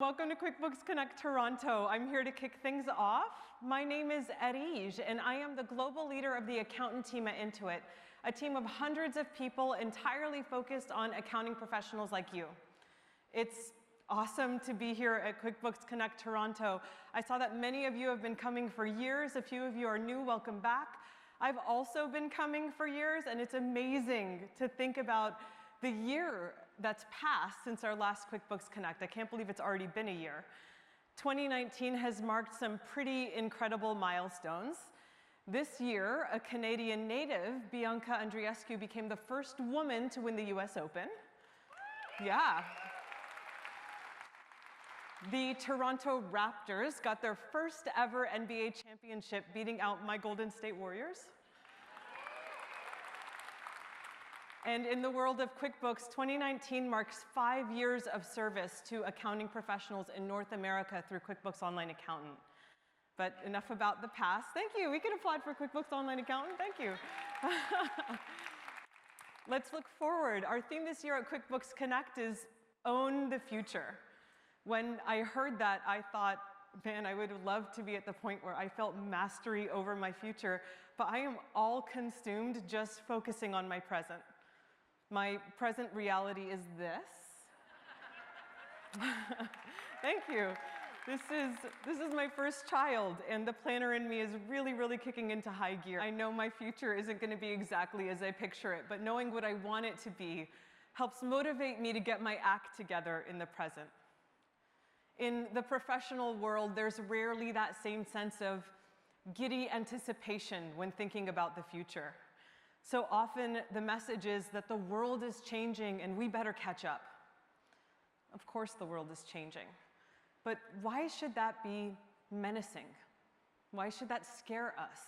Welcome to QuickBooks Connect Toronto. I'm here to kick things off. My name is Edige, and I am the global leader of the accountant team at Intuit, a team of hundreds of people entirely focused on accounting professionals like you. It's awesome to be here at QuickBooks Connect Toronto. I saw that many of you have been coming for years. A few of you are new, welcome back. I've also been coming for years, and it's amazing to think about the year that's passed since our last QuickBooks Connect. I can't believe it's already been a year. 2019 has marked some pretty incredible milestones. This year, a Canadian native, Bianca Andreescu, became the first woman to win the US Open. Yeah. The Toronto Raptors got their first ever NBA championship, beating out my Golden State Warriors. And in the world of QuickBooks, 2019 marks 5 years of service to accounting professionals in North America through QuickBooks Online Accountant. But enough about the past. Thank you. We can applaud for QuickBooks Online Accountant. Thank you. Let's look forward. Our theme this year at QuickBooks Connect is Own the Future. When I heard that, I thought, man, I would love to be at the point where I felt mastery over my future, but I am all consumed just focusing on my present. My present reality is this. Thank you. This is my first child, and the planner in me is really kicking into high gear. I know my future isn't going to be exactly as I picture it, but knowing what I want it to be helps motivate me to get my act together in the present. In the professional world, there's rarely that same sense of giddy anticipation when thinking about the future. So often, the message is that the world is changing and we better catch up. Of course, the world is changing. But why should that be menacing? Why should that scare us?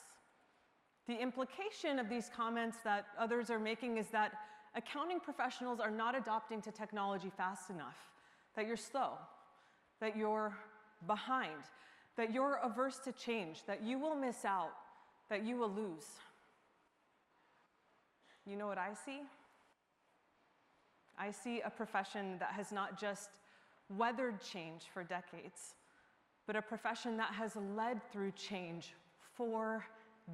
The implication of these comments that others are making is that accounting professionals are not adopting to technology fast enough, that you're slow, that you're behind, that you're averse to change, that you will miss out, that you will lose. You know what I see? I see a profession that has not just weathered change for decades, but a profession that has led through change for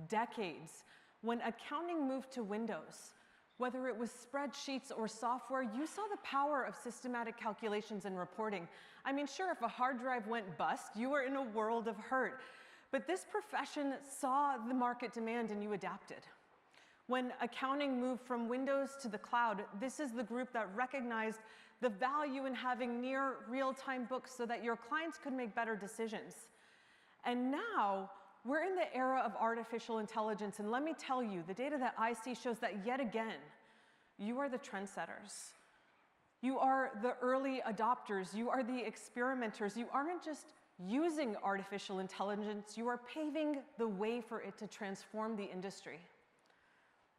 decades. When accounting moved to Windows, whether it was spreadsheets or software, you saw the power of systematic calculations and reporting. I mean, sure, if a hard drive went bust, you were in a world of hurt. But this profession saw the market demand and you adapted. When accounting moved from Windows to the cloud, this is the group that recognized the value in having near real-time books so that your clients could make better decisions. And now, we're in the era of artificial intelligence, and let me tell you, the data that I see shows that yet again, you are the trendsetters. You are the early adopters. You are the experimenters. You aren't just using artificial intelligence, you are paving the way for it to transform the industry.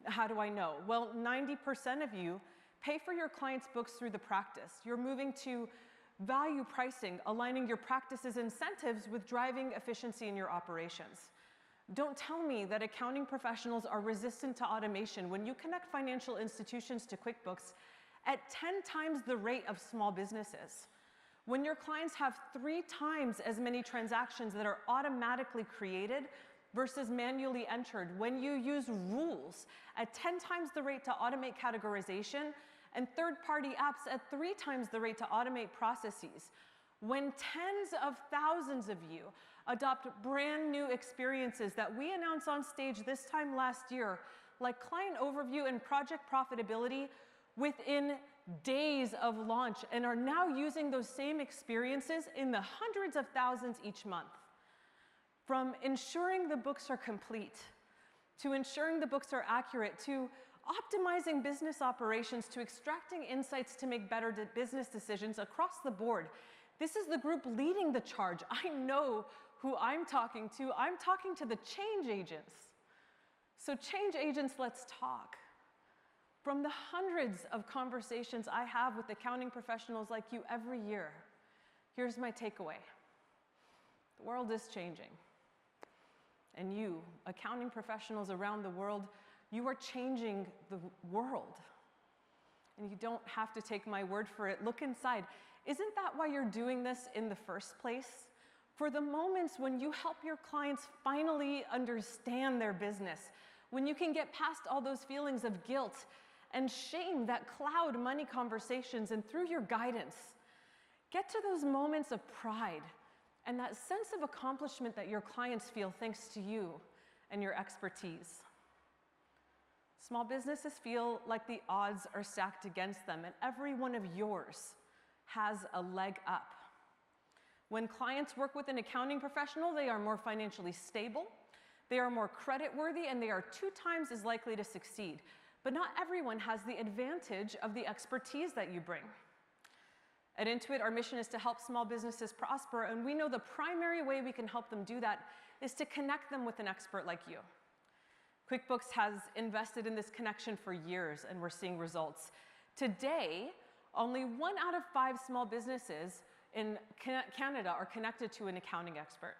How do I know? Well, 90% of you pay for your clients' books through the practice. You're moving to value pricing, aligning your practice's incentives with driving efficiency in your operations. Don't tell me that accounting professionals are resistant to automation when you connect financial institutions to QuickBooks at 10 times the rate of small businesses. When your clients have 3 times as many transactions that are automatically created versus manually entered, when you use rules at 10 times the rate to automate categorization and third-party apps at 3 times the rate to automate processes, when tens of thousands of you adopt brand new experiences that we announced on stage this time last year, like client overview and project profitability, within days of launch, and are now using those same experiences in the hundreds of thousands each month. From ensuring the books are complete, to ensuring the books are accurate, to optimizing business operations, to extracting insights to make better business decisions across the board. This is the group leading the charge. I know who I'm talking to. I'm talking to the change agents. So change agents, let's talk. From the hundreds of conversations I have with accounting professionals like you every year, here's my takeaway. The world is changing. And you, accounting professionals around the world, you are changing the world. And you don't have to take my word for it. Look inside. Isn't that why you're doing this in the first place? For the moments when you help your clients finally understand their business, when you can get past all those feelings of guilt and shame that cloud money conversations, and through your guidance, get to those moments of pride and that sense of accomplishment that your clients feel thanks to you and your expertise. Small businesses feel like the odds are stacked against them, and every one of yours has a leg up. When clients work with an accounting professional, they are more financially stable, they are more credit-worthy, and they are 2 times as likely to succeed. But not everyone has the advantage of the expertise that you bring. At Intuit, our mission is to help small businesses prosper, and we know the primary way we can help them do that is to connect them with an expert like you. QuickBooks has invested in this connection for years, and we're seeing results. Today, only 1 out of 5 small businesses in Canada are connected to an accounting expert.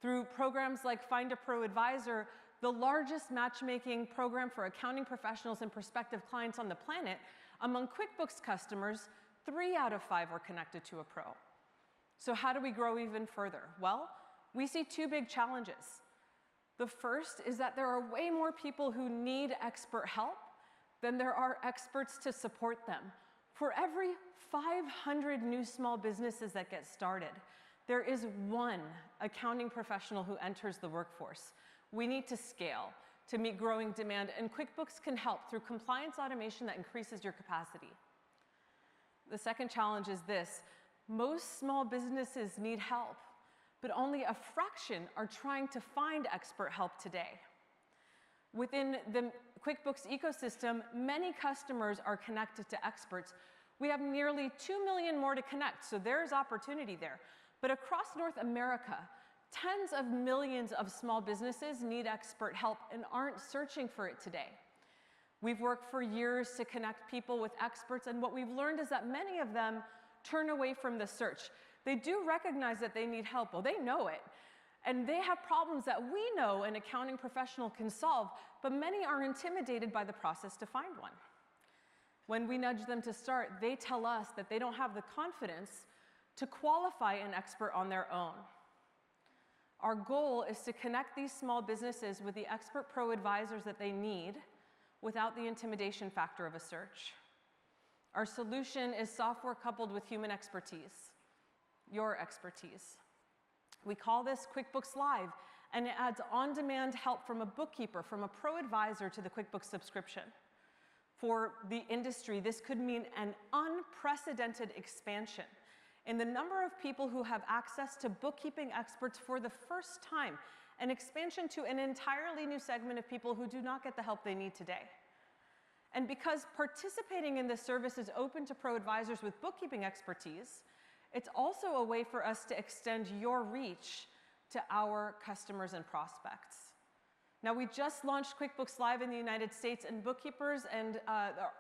Through programs like Find a Pro Advisor, the largest matchmaking program for accounting professionals and prospective clients on the planet, among QuickBooks customers, 3 out of 5 are connected to a pro. So how do we grow even further? Well, we see 2 big challenges. The first is that there are way more people who need expert help than there are experts to support them. For every 500 new small businesses that get started, there is 1 accounting professional who enters the workforce. We need to scale to meet growing demand, and QuickBooks can help through compliance automation that increases your capacity. The second challenge is this: most small businesses need help, but only a fraction are trying to find expert help today. Within the QuickBooks ecosystem, many customers are connected to experts. We have nearly 2 million more to connect, so there's opportunity there. But across North America, tens of millions of small businesses need expert help and aren't searching for it today. We've worked for years to connect people with experts, and what we've learned is that many of them turn away from the search. They do recognize that they need help, well, they know it, and they have problems that we know an accounting professional can solve, but many are intimidated by the process to find one. When we nudge them to start, they tell us that they don't have the confidence to qualify an expert on their own. Our goal is to connect these small businesses with the expert pro advisors that they need without the intimidation factor of a search. Our solution is software coupled with human expertise, your expertise. We call this QuickBooks Live, and it adds on-demand help from a bookkeeper, from a pro advisor to the QuickBooks subscription. For the industry, this could mean an unprecedented expansion in the number of people who have access to bookkeeping experts for the first time, an expansion to an entirely new segment of people who do not get the help they need today. And because participating in this service is open to pro advisors with bookkeeping expertise, it's also a way for us to extend your reach to our customers and prospects. Now, we just launched QuickBooks Live in the United States, and bookkeepers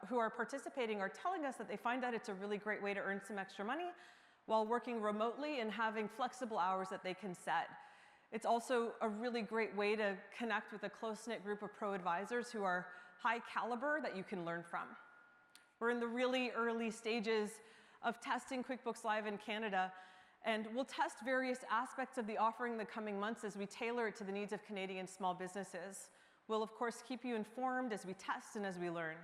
who are participating are telling us that they find that it's a really great way to earn some extra money while working remotely and having flexible hours that they can set. It's also a really great way to connect with a close-knit group of pro advisors who are high caliber that you can learn from. We're in the really early stages of testing QuickBooks Live in Canada, and we'll test various aspects of the offering in the coming months as we tailor it to the needs of Canadian small businesses. We'll, of course, keep you informed as we test and as we learn.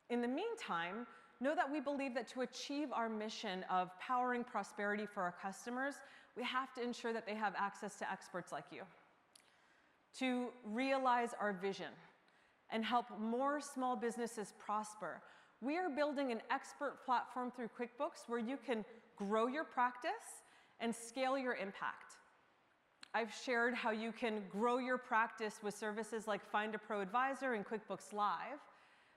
In the meantime, know that we believe that to achieve our mission of powering prosperity for our customers, we have to ensure that they have access to experts like you. To realize our vision and help more small businesses prosper, we are building an expert platform through QuickBooks where you can grow your practice and scale your impact. I've shared how you can grow your practice with services like Find a Pro Advisor and QuickBooks Live.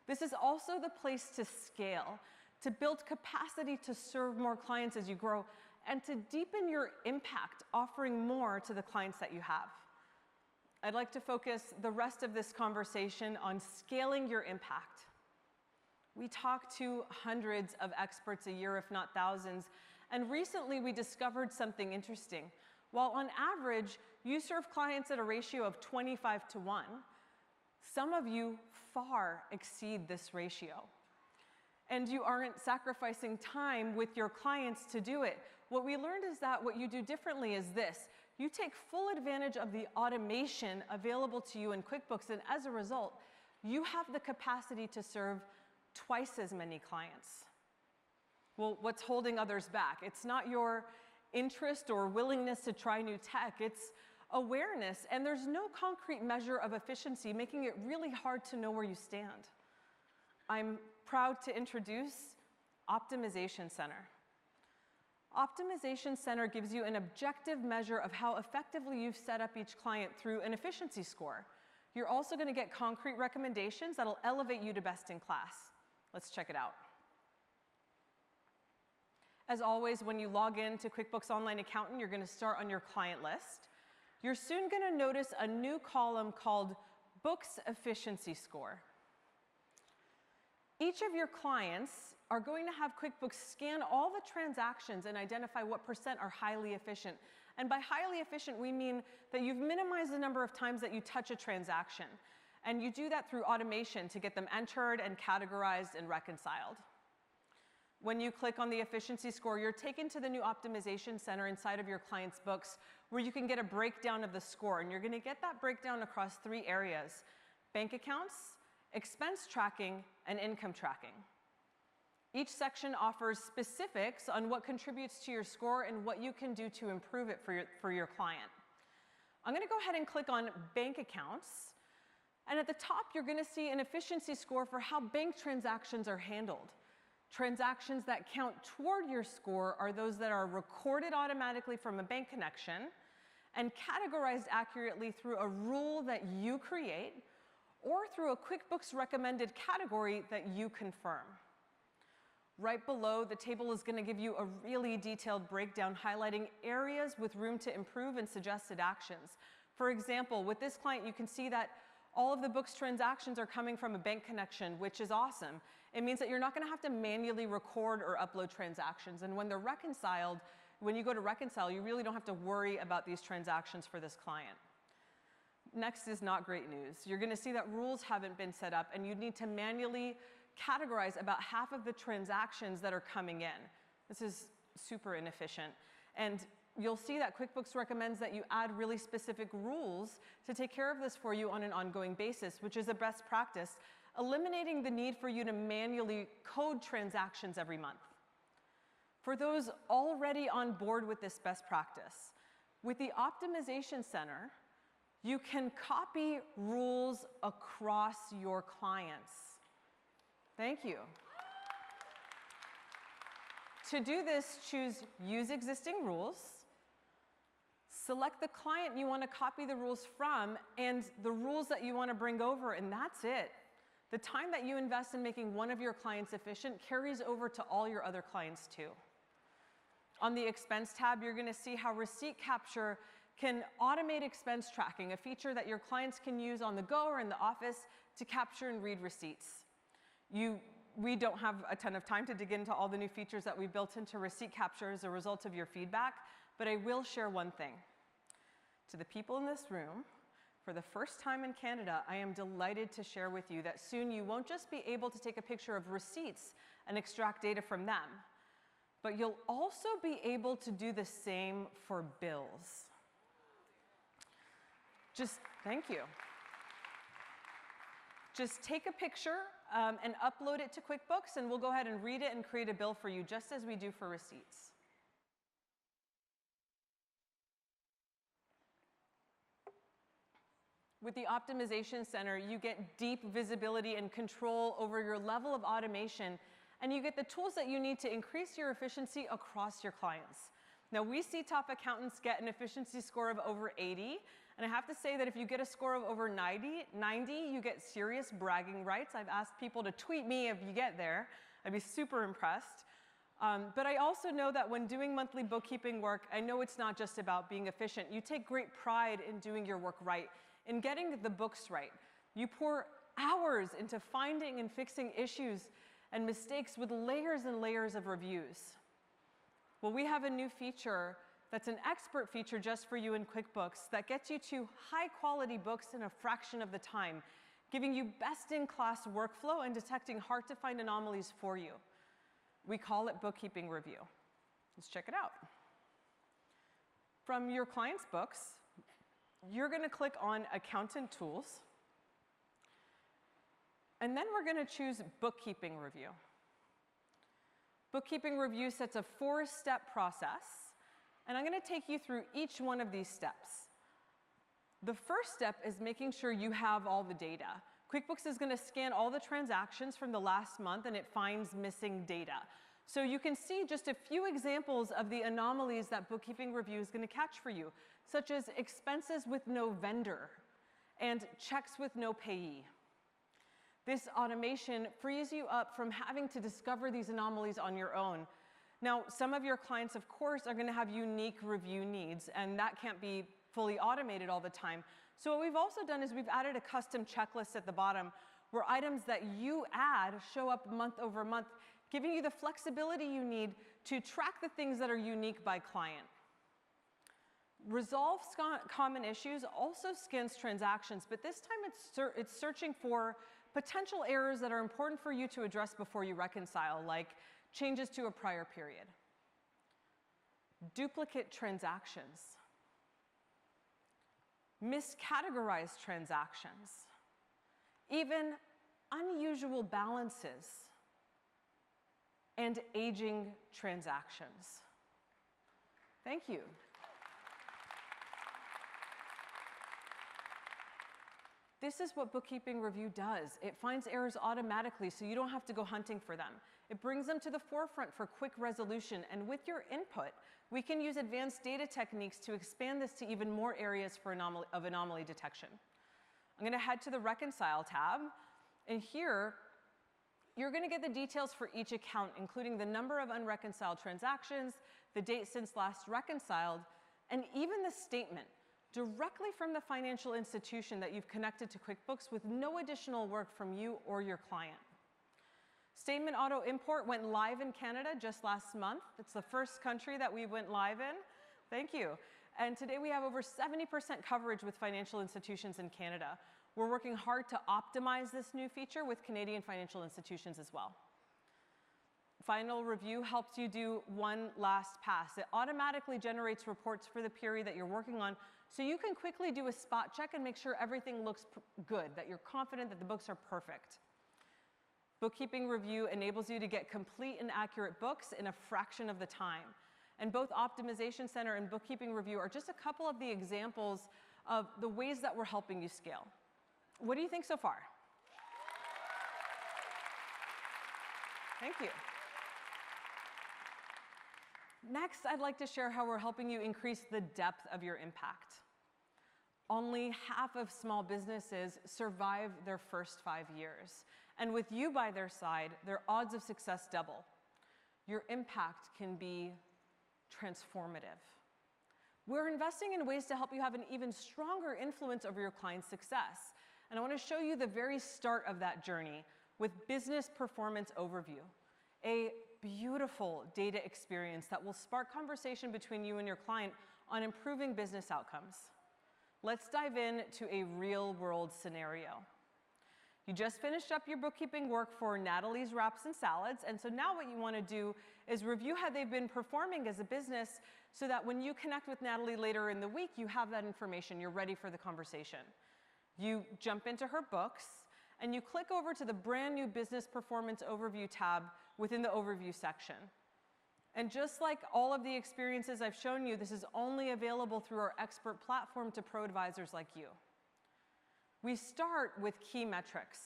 This is also the place to scale, to build capacity to serve more clients as you grow, and to deepen your impact, offering more to the clients that you have. I'd like to focus the rest of this conversation on scaling your impact. We talk to hundreds of experts a year, if not thousands, and recently we discovered something interesting. While on average, you serve clients at a ratio of 25:1, some of you far exceed this ratio. and you aren't sacrificing time with your clients to do it. What we learned is that what you do differently is this. You take full advantage of the automation available to you in QuickBooks, and as a result, you have the capacity to serve twice as many clients. Well, what's holding others back? It's not your interest or willingness to try new tech, it's awareness, and there's no concrete measure of efficiency, making it really hard to know where you stand. I'm proud to introduce Optimization Center. Optimization Center gives you an objective measure of how effectively you've set up each client through an efficiency score. You're also going to get concrete recommendations that'll elevate you to best in class. Let's check it out. As always, when you log in to QuickBooks Online Accountant, you're going to start on your client list. You're soon going to notice a new column called Books Efficiency Score. Each of your clients are going to have QuickBooks scan all the transactions and identify what % are highly efficient. And by highly efficient, we mean that you've minimized the number of times that you touch a transaction. And you do that through automation to get them entered and categorized and reconciled. When you click on the efficiency score, you're taken to the new Optimization Center inside of your client's books where you can get a breakdown of the score. And you're going to get that breakdown across 3 areas: bank accounts, expense tracking, and income tracking. Each section offers specifics on what contributes to your score and what you can do to improve it for your client. I'm going to go ahead and click on bank accounts. And at the top, you're going to see an efficiency score for how bank transactions are handled. Transactions that count toward your score are those that are recorded automatically from a bank connection and categorized accurately through a rule that you create or through a QuickBooks recommended category that you confirm. Right below, the table is going to give you a really detailed breakdown highlighting areas with room to improve and suggested actions. For example, with this client, you can see that all of the books transactions are coming from a bank connection, which is awesome. It means that you're not going to have to manually record or upload transactions. And when they're reconciled, when you go to reconcile, you really don't have to worry about these transactions for this client. Next is not great news. You're going to see that rules haven't been set up, and you need to manually categorize about half of the transactions that are coming in. This is super inefficient. And you'll see that QuickBooks recommends that you add really specific rules to take care of this for you on an ongoing basis, which is a best practice, eliminating the need for you to manually code transactions every month. For those already on board with this best practice, with the Optimization Center, you can copy rules across your clients. Thank you. To do this, choose Use Existing Rules, select the client you want to copy the rules from and the rules that you want to bring over, and that's it. The time that you invest in making one of your clients efficient carries over to all your other clients too. On the Expense tab, you're going to see how Receipt Capture can automate expense tracking, a feature that your clients can use on the go or in the office to capture and read receipts. We don't have a ton of time to dig into all the new features that we built into Receipt Capture as a result of your feedback, but I will share one thing. To the people in this room, for the first time in Canada, I am delighted to share with you that soon you won't just be able to take a picture of receipts and extract data from them, but you'll also be able to do the same for bills. Thank you. Just take a picture and upload it to QuickBooks, and we'll go ahead and read it and create a bill for you, just as we do for receipts. With the Optimization Center, you get deep visibility and control over your level of automation, and you get the tools that you need to increase your efficiency across your clients. Now, we see top accountants get an efficiency score of over 80, and I have to say that if you get a score of over 90, you get serious bragging rights. I've asked people to tweet me if you get there. I'd be super impressed. But I also know that when doing monthly bookkeeping work, I know it's not just about being efficient. You take great pride in doing your work right, in getting the books right. You pour hours into finding and fixing issues and mistakes with layers and layers of reviews. Well, we have a new feature that's an expert feature just for you in QuickBooks that gets you to high-quality books in a fraction of the time, giving you best-in-class workflow and detecting hard-to-find anomalies for you. We call it Bookkeeping Review. Let's check it out. From your client's books, you're going to click on Accountant Tools, and then we're going to choose Bookkeeping Review. Bookkeeping Review sets a 4-step process, and I'm going to take you through each one of these steps. The first step is making sure you have all the data. QuickBooks is going to scan all the transactions from the last month, and it finds missing data. So you can see just a few examples of the anomalies that Bookkeeping Review is going to catch for you, such as expenses with no vendor and checks with no payee. This automation frees you up from having to discover these anomalies on your own. Now, some of your clients, of course, are going to have unique review needs, and that can't be fully automated all the time. So what we've also done is we've added a custom checklist at the bottom where items that you add show up month over month, giving you the flexibility you need to track the things that are unique by client. Resolve Common Issues also scans transactions, but this time it's searching for potential errors that are important for you to address before you reconcile, like changes to a prior period. Duplicate transactions. Miscategorized transactions. Even unusual balances. And aging transactions. Thank you. This is what Bookkeeping Review does. It finds errors automatically so you don't have to go hunting for them. It brings them to the forefront for quick resolution, and with your input, we can use advanced data techniques to expand this to even more areas for anomaly detection. I'm going to head to the Reconcile tab, and here, you're going to get the details for each account, including the number of unreconciled transactions, the date since last reconciled, and even the statement directly from the financial institution that you've connected to QuickBooks with no additional work from you or your client. Statement Auto Import went live in Canada just last month. It's the first country that we went live in. Thank you. And today we have over 70% coverage with financial institutions in Canada. We're working hard to optimize this new feature with Canadian financial institutions as well. Final Review helps you do one last pass. It automatically generates reports for the period that you're working on, so you can quickly do a spot check and make sure everything looks good, that you're confident that the books are perfect. Bookkeeping Review enables you to get complete and accurate books in a fraction of the time. And both Optimization Center and Bookkeeping Review are just a couple of the examples of the ways that we're helping you scale. What do you think so far? Thank you. Next, I'd like to share how we're helping you increase the depth of your impact. Only half of small businesses survive their first 5 years. And with you by their side, their odds of success double. Your impact can be transformative. We're investing in ways to help you have an even stronger influence over your client's success. And I want to show you the very start of that journey with Business Performance Overview, a beautiful data experience that will spark conversation between you and your client on improving business outcomes. Let's dive into a real-world scenario. You just finished up your bookkeeping work for Natalie's Wraps and Salads, and so now what you want to do is review how they've been performing as a business so that when you connect with Natalie later in the week, you have that information, you're ready for the conversation. You jump into her books, and you click over to the brand new Business Performance Overview tab within the Overview section. And just like all of the experiences I've shown you, this is only available through our expert platform to pro advisors like you. We start with key metrics.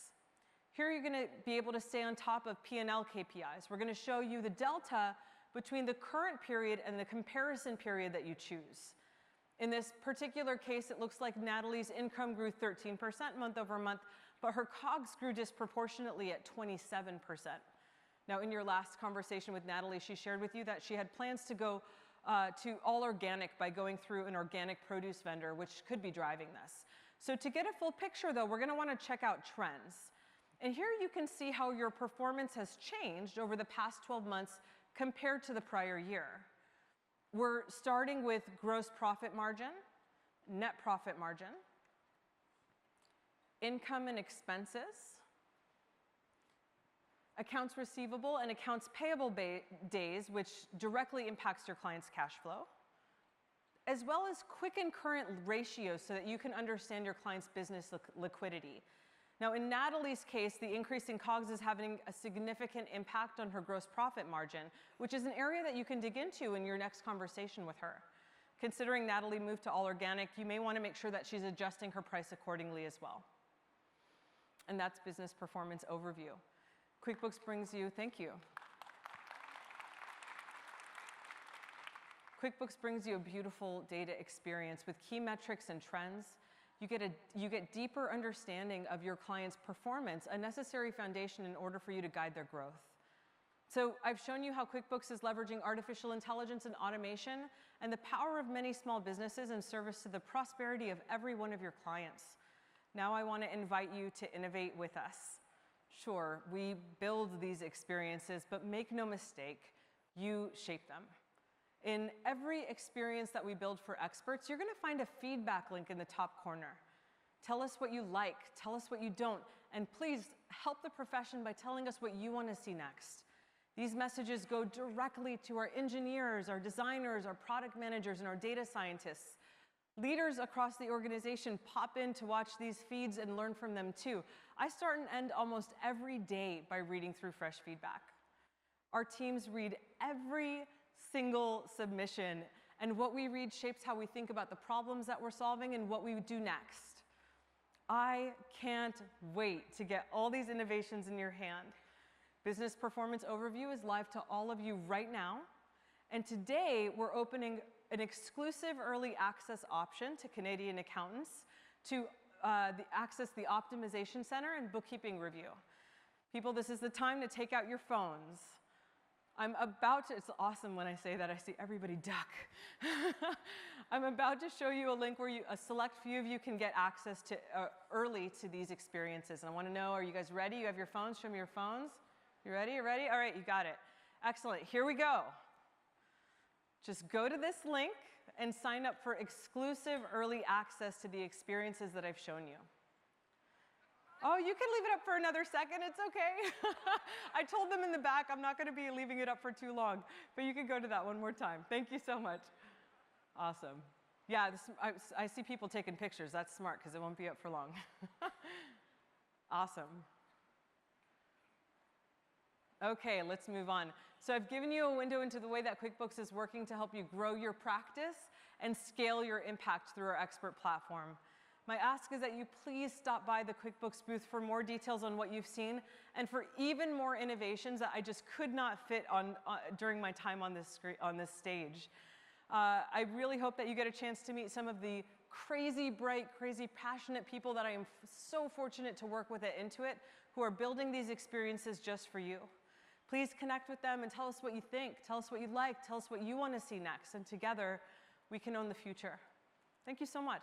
Here you're going to be able to stay on top of P&L KPIs. We're going to show you the delta between the current period and the comparison period that you choose. In this particular case, it looks like Natalie's income grew 13% month over month, but her COGS grew disproportionately at 27%. Now, in your last conversation with Natalie, she shared with you that she had plans to go to all organic by going through an organic produce vendor, which could be driving this. So to get a full picture, though, we're going to want to check out trends. And here you can see how your performance has changed over the past 12 months compared to the prior year. We're starting with gross profit margin, net profit margin, income and expenses, accounts receivable and accounts payable days, which directly impacts your client's cash flow, as well as quick and current ratios so that you can understand your client's business liquidity. Now, in Natalie's case, the increase in COGS is having a significant impact on her gross profit margin, which is an area that you can dig into in your next conversation with her. Considering Natalie moved to all organic, you may want to make sure that she's adjusting her price accordingly as well. And that's business performance overview. QuickBooks brings you, thank you. QuickBooks brings you a beautiful data experience with key metrics and trends. You get deeper understanding of your client's performance, a necessary foundation in order for you to guide their growth. So I've shown you how QuickBooks is leveraging artificial intelligence and automation and the power of many small businesses in service to the prosperity of every one of your clients. Now I want to invite you to innovate with us. Sure, we build these experiences, but make no mistake, you shape them. In every experience that we build for experts, you're going to find a feedback link in the top corner. Tell us what you like, tell us what you don't, and please help the profession by telling us what you want to see next. These messages go directly to our engineers, our designers, our product managers, and our data scientists. Leaders across the organization pop in to watch these feeds and learn from them too. I start and end almost every day by reading through fresh feedback. Our teams read every single submission, and what we read shapes how we think about the problems that we're solving and what we do next. I can't wait to get all these innovations in your hand. Business Performance Overview is live to all of you right now, and today we're opening an exclusive early access option to Canadian accountants to access the Optimization Center and Bookkeeping Review. People, this is the time to take out your phones. It's awesome when I say that, I see everybody duck. I'm about to show you a link where a select few of you can get access to early to these experiences. And I want to know, are you guys ready? You have your phones? Show me your phones. You ready? You ready? All right, you got it. Excellent. Here we go. Just go to this link and sign up for exclusive early access to the experiences that I've shown you. Oh, you can leave it up for another second, it's okay. I told them in the back I'm not going to be leaving it up for too long, but you can go to that one more time. Thank you so much. Awesome. Yeah, I see people taking pictures. That's smart because it won't be up for long. Awesome. Okay, let's move on. So I've given you a window into the way that QuickBooks is working to help you grow your practice and scale your impact through our expert platform. My ask is that you please stop by the QuickBooks booth for more details on what you've seen and for even more innovations that I just could not fit on during my time on this stage. I really hope that you get a chance to meet some of the crazy bright, crazy passionate people that I am so fortunate to work with at Intuit who are building these experiences just for you. Please connect with them and tell us what you think, tell us what you like, tell us what you want to see next, and together we can own the future. Thank you so much.